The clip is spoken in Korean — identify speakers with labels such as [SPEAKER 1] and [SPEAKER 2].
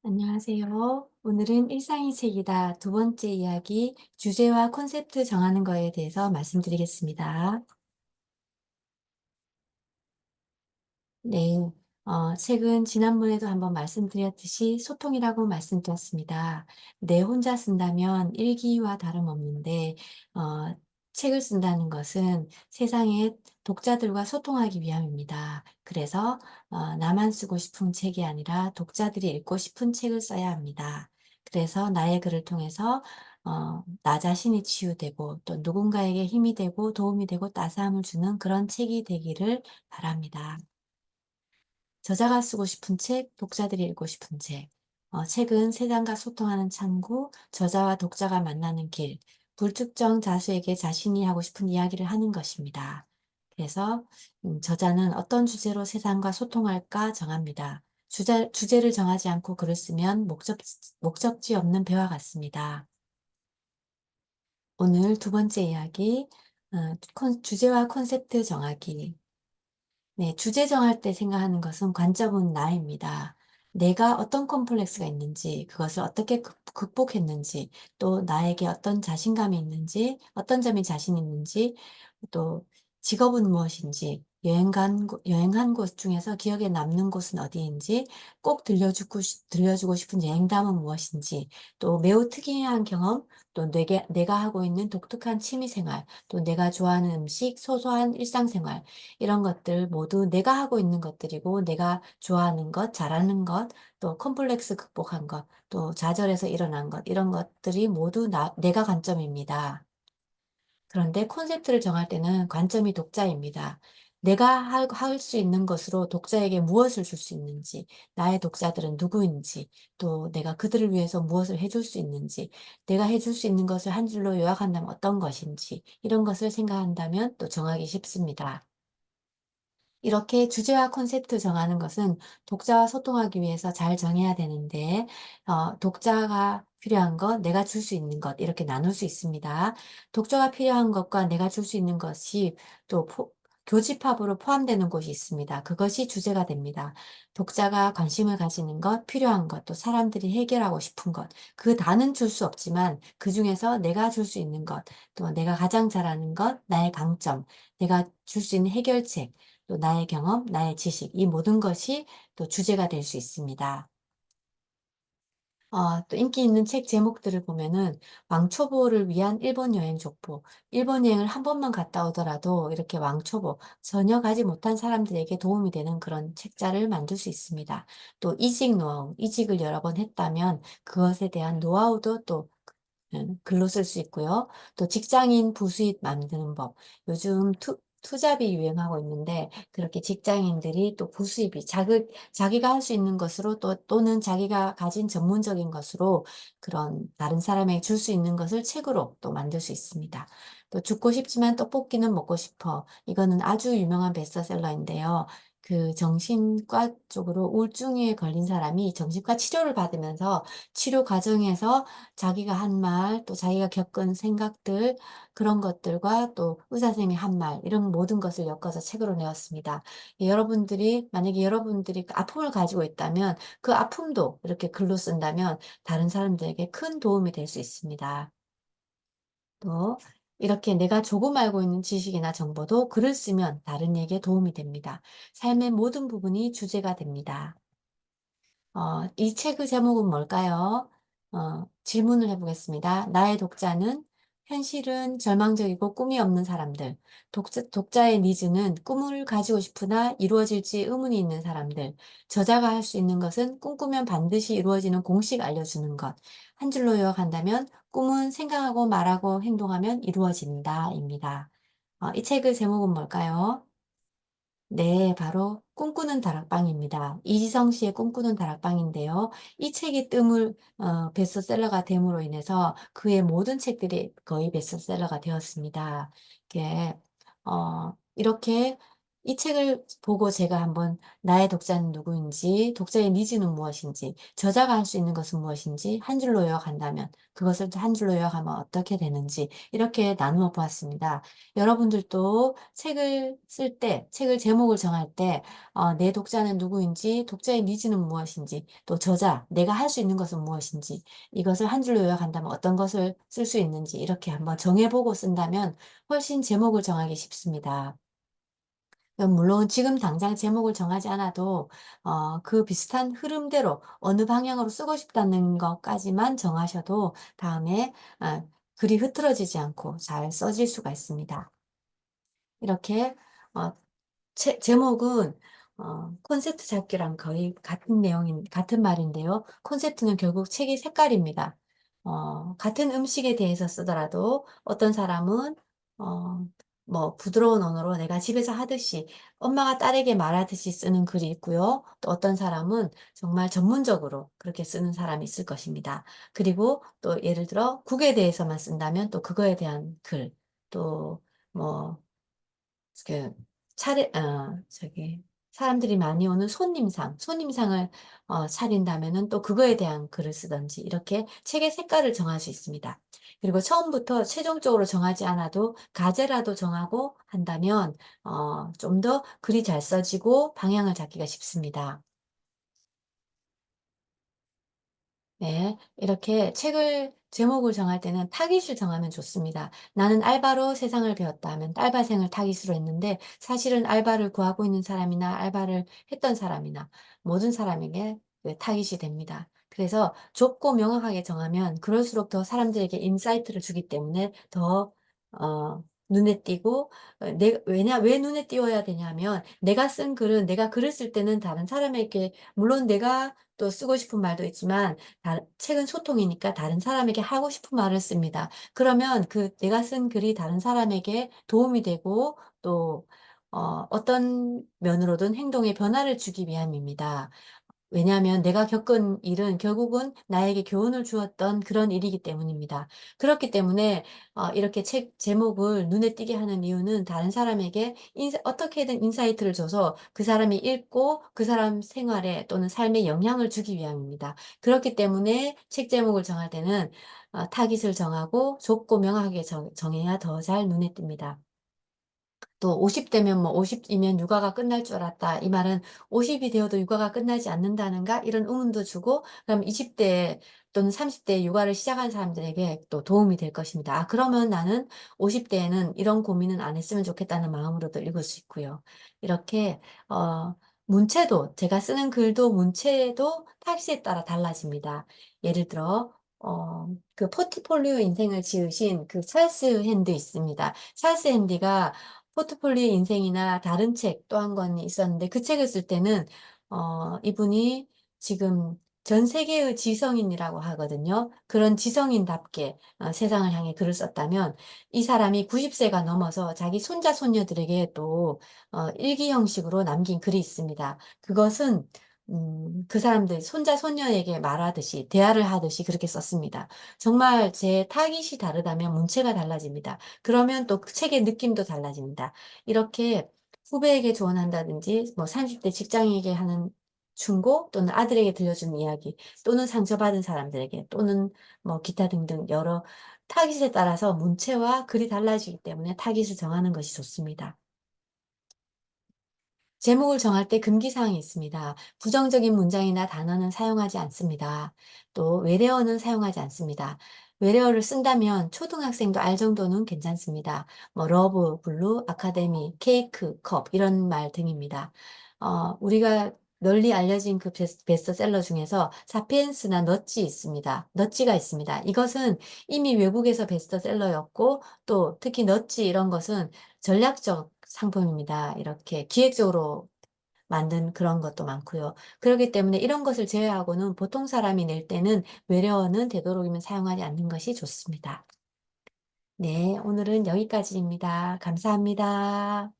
[SPEAKER 1] 안녕하세요. 오늘은 일상의 책이다 두 번째 이야기 주제와 콘셉트 정하는 거에 대해서 말씀드리겠습니다. 네. 책은 지난번에도 한번 말씀드렸듯이 소통이라고 말씀드렸습니다. 내 혼자 쓴다면 일기와 다름없는데, 어, 책을 쓴다는 것은 세상의 독자들과 소통하기 위함입니다. 그래서, 나만 쓰고 싶은 책이 아니라 독자들이 읽고 싶은 책을 써야 합니다. 그래서 나의 글을 통해서, 나 자신이 치유되고 또 누군가에게 힘이 되고 도움이 되고 따스함을 주는 그런 책이 되기를 바랍니다. 저자가 쓰고 싶은 책, 독자들이 읽고 싶은 책. 책은 세상과 소통하는 창구, 저자와 독자가 만나는 길, 불특정 다수에게 자신이 하고 싶은 이야기를 하는 것입니다. 그래서 저자는 어떤 주제로 세상과 소통할까 정합니다. 주제를 정하지 않고 글을 쓰면 목적지 없는 배와 같습니다. 오늘 두 번째 이야기, 주제와 콘셉트 정하기. 네, 주제 정할 때 생각하는 것은 관점은 나입니다. 내가 어떤 컴플렉스가 있는지, 그것을 어떻게 극복했는지, 또 나에게 어떤 자신감이 있는지, 어떤 점이 자신 있는지, 또 직업은 무엇인지, 여행한 곳 중에서 기억에 남는 곳은 어디인지, 꼭 들려주고 싶은 여행담은 무엇인지, 또 매우 특이한 경험, 또 내가 하고 있는 독특한 취미생활, 또 내가 좋아하는 음식, 소소한 일상생활, 이런 것들 모두 내가 하고 있는 것들이고 내가 좋아하는 것, 잘하는 것, 또 컴플렉스 극복한 것, 또 좌절에서 일어난 것, 이런 것들이 모두 내가 관점입니다. 그런데 콘셉트를 정할 때는 관점이 독자입니다. 내가 할 수 있는 것으로 독자에게 무엇을 줄 수 있는지, 나의 독자들은 누구인지, 또 내가 그들을 위해서 무엇을 해줄 수 있는지, 내가 해줄 수 있는 것을 한 줄로 요약한다면 어떤 것인지, 이런 것을 생각한다면 또 정하기 쉽습니다. 이렇게 주제와 콘셉트 정하는 것은 독자와 소통하기 위해서 잘 정해야 되는데, 독자가 필요한 것, 내가 줄 수 있는 것, 이렇게 나눌 수 있습니다. 독자가 필요한 것과 내가 줄 수 있는 것이 또 교집합으로 포함되는 곳이 있습니다. 그것이 주제가 됩니다. 독자가 관심을 가지는 것, 필요한 것, 또 사람들이 해결하고 싶은 것, 그 다는 줄 수 없지만 그 중에서 내가 줄 수 있는 것, 또 내가 가장 잘하는 것, 나의 강점, 내가 줄 수 있는 해결책, 또 나의 경험, 나의 지식, 이 모든 것이 또 주제가 될 수 있습니다. 또 인기 있는 책 제목들을 보면은 왕초보를 위한 일본 여행 족보, 일본 여행을 한 번만 갔다 오더라도 이렇게 왕초보, 전혀 가지 못한 사람들에게 도움이 되는 그런 책자를 만들 수 있습니다. 또 이직 노하우, 이직을 여러 번 했다면 그것에 대한 노하우도 또 글로 쓸 수 있고요. 또 직장인 부수입 만드는 법. 요즘 투잡이 유행하고 있는데 그렇게 직장인들이 또 부수입이 자기가 할 수 있는 것으로 또는 자기가 가진 전문적인 것으로 그런 다른 사람에게 줄 수 있는 것을 책으로 또 만들 수 있습니다. 또 죽고 싶지만 떡볶이는 먹고 싶어. 이거는 아주 유명한 베스트셀러인데요. 그 정신과 쪽으로 우울증에 걸린 사람이 정신과 치료를 받으면서 치료 과정에서 자기가 한 말, 또 자기가 겪은 생각들, 그런 것들과 또 의사 선생님이 한 말, 이런 모든 것을 엮어서 책으로 내었습니다. 만약에 여러분들이 그 아픔을 가지고 있다면 그 아픔도 이렇게 글로 쓴다면 다른 사람들에게 큰 도움이 될 수 있습니다. 또 이렇게 내가 조금 알고 있는 지식이나 정보도 글을 쓰면 다른 이에게 도움이 됩니다. 삶의 모든 부분이 주제가 됩니다. 이 책의 제목은 뭘까요? 질문을 해보겠습니다. 나의 독자는 현실은 절망적이고 꿈이 없는 사람들. 독자의 니즈는 꿈을 가지고 싶으나 이루어질지 의문이 있는 사람들. 저자가 할 수 있는 것은 꿈꾸면 반드시 이루어지는 공식 알려주는 것. 한 줄로 요약한다면 꿈은 생각하고 말하고 행동하면 이루어진다입니다. 이 책의 제목은 뭘까요? 네, 바로 꿈꾸는 다락방입니다. 이지성 씨의 꿈꾸는 다락방인데요. 이 책이 베스트셀러가 됨으로 인해서 그의 모든 책들이 거의 베스트셀러가 되었습니다. 이게, 이렇게 이 책을 보고 제가 한번 나의 독자는 누구인지, 독자의 니즈는 무엇인지, 저자가 할 수 있는 것은 무엇인지 한 줄로 요약한다면, 그것을 한 줄로 요약하면 어떻게 되는지 이렇게 나누어 보았습니다. 여러분들도 책을 쓸 때, 책을 제목을 정할 때 내 독자는 누구인지, 독자의 니즈는 무엇인지, 또 저자, 내가 할 수 있는 것은 무엇인지, 이것을 한 줄로 요약한다면 어떤 것을 쓸 수 있는지 이렇게 한번 정해보고 쓴다면 훨씬 제목을 정하기 쉽습니다. 물론 지금 당장 제목을 정하지 않아도 그 비슷한 흐름대로 어느 방향으로 쓰고 싶다는 것까지만 정하셔도 다음에 글이 흐트러지지 않고 잘 써질 수가 있습니다. 이렇게 어, 제목은 콘셉트 잡기랑 거의 같은 말인데요. 콘셉트는 결국 책의 색깔입니다. 같은 음식에 대해서 쓰더라도 어떤 사람은 어, 뭐 부드러운 언어로 내가 집에서 하듯이 엄마가 딸에게 말하듯이 쓰는 글이 있고요. 또 어떤 사람은 정말 전문적으로 그렇게 쓰는 사람이 있을 것입니다. 그리고 또 예를 들어 국에 대해서만 쓴다면 또 그거에 대한 글, 또뭐 그 저기 사람들이 많이 오는 손님상을 차린다면은 또 그거에 대한 글을 쓰든지 이렇게 책의 색깔을 정할 수 있습니다. 그리고 처음부터 최종적으로 정하지 않아도 가제라도 정하고 한다면 좀 더 글이 잘 써지고 방향을 잡기가 쉽습니다. 네, 이렇게 책을 제목을 정할 때는 타깃을 정하면 좋습니다. 나는 알바로 세상을 배웠다 하면 알바생을 타깃으로 했는데 사실은 알바를 구하고 있는 사람이나 알바를 했던 사람이나 모든 사람에게 그 타깃이 됩니다. 그래서 좁고 명확하게 정하면 그럴수록 더 사람들에게 인사이트를 주기 때문에 더 눈에 띄고 왜 눈에 띄어야 되냐면 내가 쓴 글은 내가 글을 쓸 때는 다른 사람에게 물론 내가 또 쓰고 싶은 말도 있지만 책은 소통이니까 다른 사람에게 하고 싶은 말을 씁니다. 그러면 그 내가 쓴 글이 다른 사람에게 도움이 되고 또 어떤 면으로든 행동에 변화를 주기 위함입니다. 왜냐하면 내가 겪은 일은 결국은 나에게 교훈을 주었던 그런 일이기 때문입니다. 그렇기 때문에 이렇게 책 제목을 눈에 띄게 하는 이유는 다른 사람에게 어떻게든 인사이트를 줘서 그 사람이 읽고 그 사람 생활에 또는 삶에 영향을 주기 위함입니다. 그렇기 때문에 책 제목을 정할 때는 타깃을 정하고 좁고 명확하게 정해야 더 잘 눈에 띕니다. 또 50대면 뭐 50이면 육아가 끝날 줄 알았다. 이 말은 50이 되어도 육아가 끝나지 않는다는가? 이런 의문도 주고, 그럼 20대 또는 30대 육아를 시작한 사람들에게 또 도움이 될 것입니다. 그러면 나는 50대에는 이런 고민은 안 했으면 좋겠다는 마음으로도 읽을 수 있고요. 이렇게, 문체도, 제가 쓰는 글도 문체도 타깃에 따라 달라집니다. 예를 들어, 그 포트폴리오 인생을 지으신 그 찰스 핸드 있습니다. 찰스 핸디가 포트폴리오 인생이나 다른 책 또 한 권 있었는데 그 책을 쓸 때는 이분이 지금 전 세계의 지성인이라고 하거든요. 그런 지성인답게 세상을 향해 글을 썼다면 이 사람이 90세가 넘어서 자기 손자 손녀들에게 또 일기 형식으로 남긴 글이 있습니다. 그것은 그 사람들 손자 손녀에게 말하듯이 대화를 하듯이 그렇게 썼습니다. 정말 제 타깃이 다르다면 문체가 달라집니다. 그러면 또 그 책의 느낌도 달라집니다. 이렇게 후배에게 조언한다든지, 뭐 30대 직장인에게 하는 충고 또는 아들에게 들려주는 이야기 또는 상처받은 사람들에게 또는 뭐 기타 등등 여러 타깃에 따라서 문체와 글이 달라지기 때문에 타깃을 정하는 것이 좋습니다. 제목을 정할 때 금기사항이 있습니다. 부정적인 문장이나 단어는 사용하지 않습니다. 또 외래어는 사용하지 않습니다. 외래어를 쓴다면 초등학생도 알 정도는 괜찮습니다. 뭐 러브, 블루, 아카데미, 케이크, 컵 이런 말 등입니다. 우리가 널리 알려진 그 베스트셀러 중에서 사피엔스나 넛지 있습니다. 넛지가 있습니다. 이것은 이미 외국에서 베스트셀러였고 또 특히 넛지 이런 것은 전략적 상품입니다. 이렇게 기획적으로 만든 그런 것도 많고요. 그렇기 때문에 이런 것을 제외하고는 보통 사람이 낼 때는 외래어는 되도록이면 사용하지 않는 것이 좋습니다. 네, 오늘은 여기까지입니다. 감사합니다.